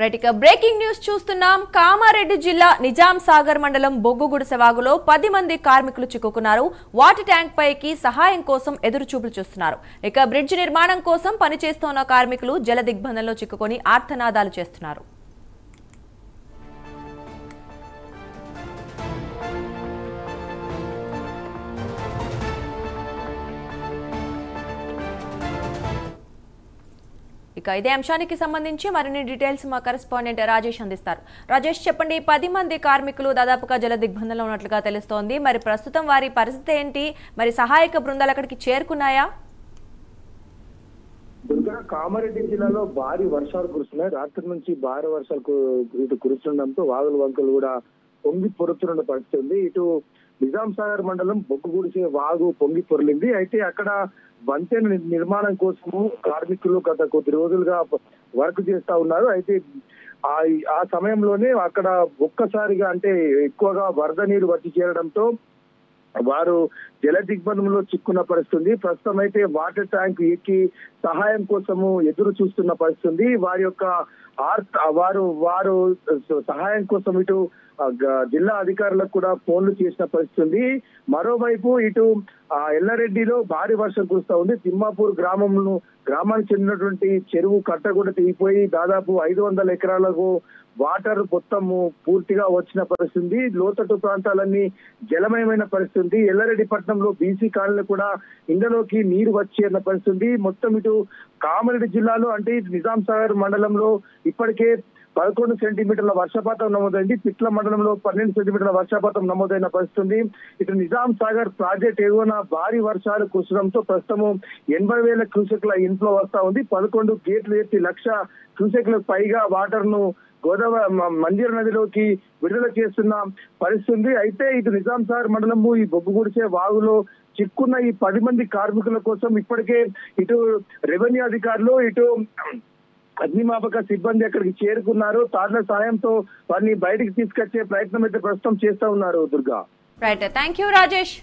Right ఇక breaking news చూస్తున్నాం. కామారెడ్డి జిల్లా నిజాం సాగర్ మండలం బొగ్గుగుడిసె వాగులో 10 మంది కార్మికులు చిక్కుకున్నారు. వాటర్ ట్యాంక్ పైకి సహాయం కోసం ఎదురు చూపులు చూస్తున్నారు. ఇక బ్రిడ్జ్ నిర్మాణం కోసం పనిచేస్తున్న కార్మికులు జల దిగ్బంధంలో చిక్కుకొని ఆర్తనాదాలు చేస్తున్నారు. ఇక ఇదే అంశానికి సంబంధించి మరిన్ని డీటెయిల్స్ మా కరెస్పాండెంట్ రాజేష్ అందిస్తారు. రాజేష్, చెప్పండి. 10 మంది కార్మికులు దాదాపుగా జల దిగ్బంధంలో ఉన్నట్లుగా తెలుస్తోంది. మరి ప్రస్తుతం వారి పరిస్థితి ఏంటి? మరి సహాయక బృందాలు అక్కడికి చేరుకున్నాయా? కామారెడ్డి జిల్లాలో భారీ వర్షాలు కురుస్తున్నాయి. రాత్రి నుంచి భారీ వర్షాలు ఇటు కురుస్తుండడంతో వాగులు వంకలు కూడా పొంగి పొరుతున్న పరిస్థితి ఉంది. ఇటు నిజాం సాగర్ మండలం బొగ్గుగుడిసె వాగు పొంగి పొరలింది. అయితే అక్కడ వంతెన నిర్మాణం కోసము కార్మికులు గత కొద్ది రోజులుగా వర్క్ చేస్తా ఉన్నారు. అయితే ఆ సమయంలోనే అక్కడ ఒక్కసారిగా అంటే ఎక్కువగా వరద నీరు వచ్చి చేరడంతో వారు జల దిగ్బంధంలో చిక్కున్న పరిస్థితి. ప్రస్తుతం అయితే వాటర్ ట్యాంక్ ఎక్కి సహాయం కోసము ఎదురు చూస్తున్న పరిస్థితి. వారి యొక్క వారు సహాయం కోసం ఇటు జిల్లా అధికారులకు కూడా ఫోన్లు చేసిన పరిస్థితి. మరోవైపు ఇటు ఎల్లారెడ్డిలో భారీ వర్షం కురుస్తా ఉంది. తిమ్మాపూర్ గ్రామానికి చెందినటువంటి చెరువు కట్ట కూడా తెగిపోయి దాదాపు 500 ఎకరాలకు వాటర్ మొత్తము పూర్తిగా వచ్చిన పరిస్థితి. లోతట్టు ప్రాంతాలన్నీ జలమయమైన పరిస్థితి. ఎల్లారెడ్డి పట్టణంలో బీసీ కాలనీ కూడా ఇందులోకి నీరు వచ్చేన్న పరిస్థితి. మొత్తం ఇటు కామారెడ్డి జిల్లాలో అంటే నిజాం సాగర్ మండలంలో ఇప్పటికే 11 సెంటీమీటర్ల వర్షపాతం నమోదైంది. పిట్ల మండలంలో 12 సెంటీమీటర్ల వర్షపాతం నమోదైన పరిస్థితి. ఇటు నిజాం సాగర్ ప్రాజెక్ట్ ఎగువన భారీ వర్షాలు కురవడంతో ప్రస్తుతము 80,000 క్యూసెక్ల ఇన్ఫ్లో వస్తా ఉంది. 11 గేట్లు ఎత్తి 1,00,000 క్యూసెక్లకు పైగా వాటర్ ను గోదావరి మంజీర నదిలోకి విడుదల చేస్తున్న పరిస్థితి. అయితే ఇటు నిజాం సాగర్ మండలము ఈ బొగ్గుగుడిసె వాగులో చిక్కున్న ఈ 10 మంది కార్మికుల కోసం ఇప్పటికే ఇటు రెవెన్యూ అధికారులు ఇటు అగ్నిమాపక సిబ్బంది అక్కడికి చేరుకున్నారు. తాళ్ల సాయంతో వారిని బయటికి తీసుకొచ్చే ప్రయత్నం అయితే ప్రస్తుతం చేస్తా ఉన్నారు. Durga, right, thank you Rajesh.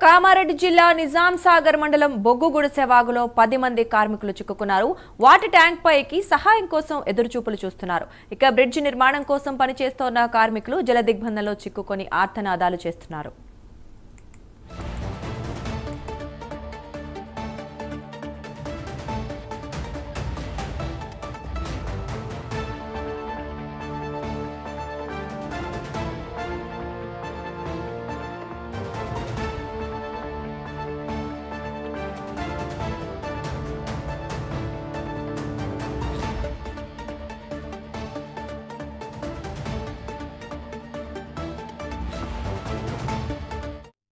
Kamareddy జిల్లా నిజాం సాగర్ మండలం బొగ్గుగుడిసె వాగులో 10 మంది కార్మికులు చిక్కుకున్నారు. వాటర్ ట్యాంక్ పైకి సహాయం కోసం ఎదురుచూపులు చూస్తున్నారు. ఇక బ్రిడ్జ్ నిర్మాణం కోసం పనిచేస్తున్న కార్మికులు జల దిగ్బంధంలో చిక్కుకొని ఆర్తనాదాలు చేస్తున్నారు.